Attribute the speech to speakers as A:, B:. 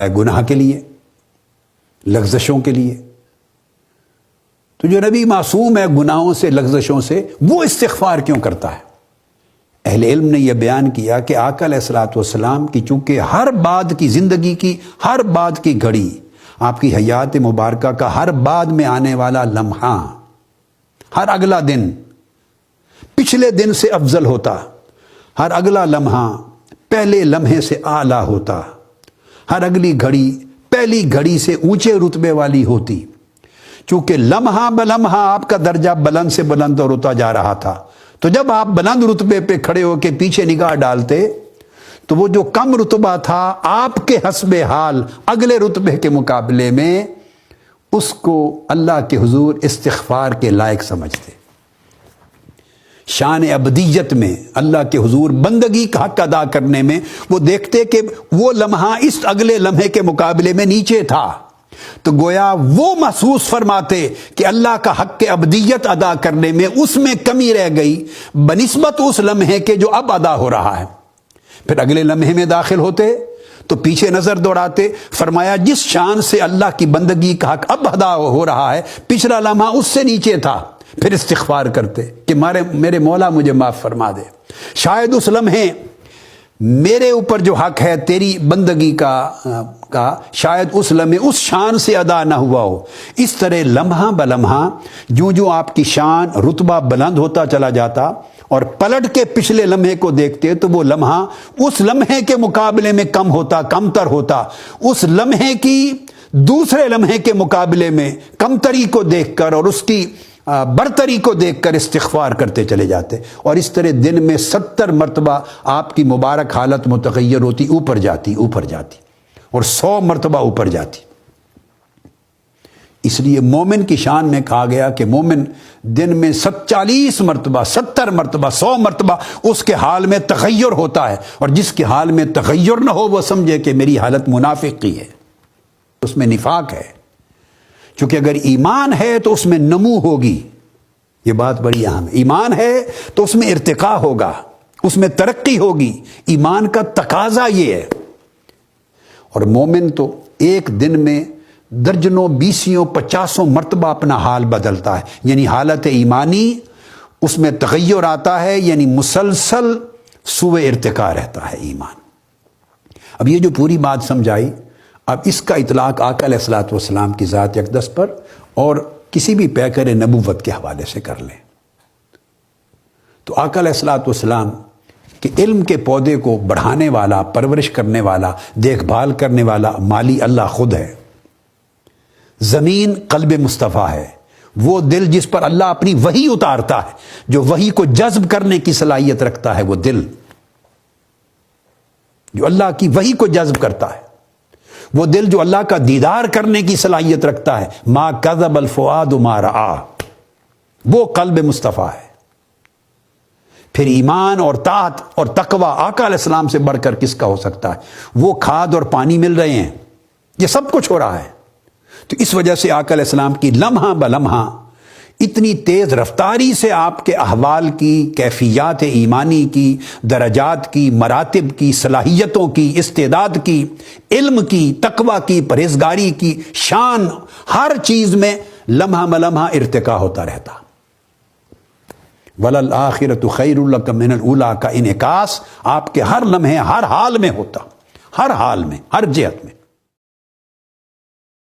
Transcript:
A: گناہ کے لیے، لغزشوں کے لیے. تو جو نبی معصوم ہے گناہوں سے، لغزشوں سے، وہ استغفار کیوں کرتا ہے؟ اہل علم نے یہ بیان کیا کہ آقا علیہ الصلوۃ والسلام کی چونکہ ہر بعد کی زندگی کی ہر بعد کی گھڑی، آپ کی حیات مبارکہ کا ہر بعد میں آنے والا لمحہ، ہر اگلا دن پچھلے دن سے افضل ہوتا، ہر اگلا لمحہ پہلے لمحے سے اعلیٰ ہوتا، ہر اگلی گھڑی پہلی گھڑی سے اونچے رتبے والی ہوتی. چونکہ لمحہ بلمحہ آپ کا درجہ بلند سے بلند اور ہوتا جا رہا تھا، تو جب آپ بلند رتبے پہ کھڑے ہو کے پیچھے نگاہ ڈالتے تو وہ جو کم رتبہ تھا آپ کے حسب حال اگلے رتبے کے مقابلے میں، اس کو اللہ کے حضور استغفار کے لائق سمجھتے. شان ابدیت میں اللہ کے حضور بندگی کا حق ادا کرنے میں وہ دیکھتے کہ وہ لمحہ اس اگلے لمحے کے مقابلے میں نیچے تھا، تو گویا وہ محسوس فرماتے کہ اللہ کا حق ابدیت ادا کرنے میں اس میں کمی رہ گئی بنسبت اس لمحے کے جو اب ادا ہو رہا ہے. پھر اگلے لمحے میں داخل ہوتے تو پیچھے نظر دوڑاتے، فرمایا جس شان سے اللہ کی بندگی کا حق اب ادا ہو رہا ہے پچھلا لمحہ اس سے نیچے تھا. پھر استغفار کرتے کہ میرے مولا مجھے معاف فرما دے، شاید اس لمحے میرے اوپر جو حق ہے تیری بندگی کا شاید اس لمحے اس شان سے ادا نہ ہوا ہو. اس طرح لمحہ بلمحہ جو آپ کی شان رتبہ بلند ہوتا چلا جاتا اور پلٹ کے پچھلے لمحے کو دیکھتے تو وہ لمحہ اس لمحے کے مقابلے میں کم ہوتا، کم تر ہوتا. اس لمحے کی دوسرے لمحے کے مقابلے میں کمتری کو دیکھ کر اور اس کی برتری کو دیکھ کر استغفار کرتے چلے جاتے، اور اس طرح دن میں 70 مرتبہ آپ کی مبارک حالت متغیر ہوتی، اوپر جاتی اور 100 مرتبہ اوپر جاتی. اس لیے مومن کی شان میں کہا گیا کہ مومن دن میں 40 مرتبہ، 70 مرتبہ، 100 مرتبہ اس کے حال میں تغیر ہوتا ہے، اور جس کے حال میں تغیر نہ ہو وہ سمجھے کہ میری حالت منافق کی ہے، اس میں نفاق ہے. چونکہ اگر ایمان ہے تو اس میں نمو ہوگی، یہ بات بڑی اہم ہے. ایمان ہے تو اس میں ارتقاء ہوگا، اس میں ترقی ہوگی. ایمان کا تقاضا یہ ہے. اور مومن تو ایک دن میں درجنوں، 20، 50 مرتبہ اپنا حال بدلتا ہے، یعنی حالت ایمانی اس میں تغیر آتا ہے، یعنی مسلسل سوء ارتقاء رہتا ہے ایمان. اب یہ جو پوری بات سمجھائی، اب اس کا اطلاق آقا علیہ الصلوۃ والسلام کی ذات اقدس پر اور کسی بھی پیکر نبوت کے حوالے سے کر لیں. تو آقا علیہ الصلوۃ والسلام کہ علم کے پودے کو بڑھانے والا، پرورش کرنے والا، دیکھ بھال کرنے والا مالی اللہ خود ہے. زمین قلب مصطفیٰ ہے، وہ دل جس پر اللہ اپنی وحی اتارتا ہے، جو وحی کو جذب کرنے کی صلاحیت رکھتا ہے، وہ دل جو اللہ کی وحی کو جذب کرتا ہے، وہ دل جو اللہ کا دیدار کرنے کی صلاحیت رکھتا ہے، ما کذب الفؤاد ما رآ، وہ قلب مصطفیٰ ہے. پھر ایمان اور طاعت اور تقوی آقا علیہ السلام سے بڑھ کر کس کا ہو سکتا ہے؟ وہ کھاد اور پانی مل رہے ہیں، یہ سب کچھ ہو رہا ہے. تو اس وجہ سے آقا علیہ السلام کی لمحہ بلمحہ اتنی تیز رفتاری سے آپ کے احوال کی، کیفیات ایمانی کی، درجات کی، مراتب کی، صلاحیتوں کی، استعداد کی، علم کی، تقوی کی، پرہیزگاری کی، شان، ہر چیز میں لمحہ بلمحہ ارتقاء ہوتا رہتا. وَلَلْآخِرَةُ خَيْرٌ لَكَ مِنَ الْأُولَىٰ کا انعکاس آپ کے ہر لمحے، ہر حال میں ہوتا، ہر حال میں، ہر جہت میں.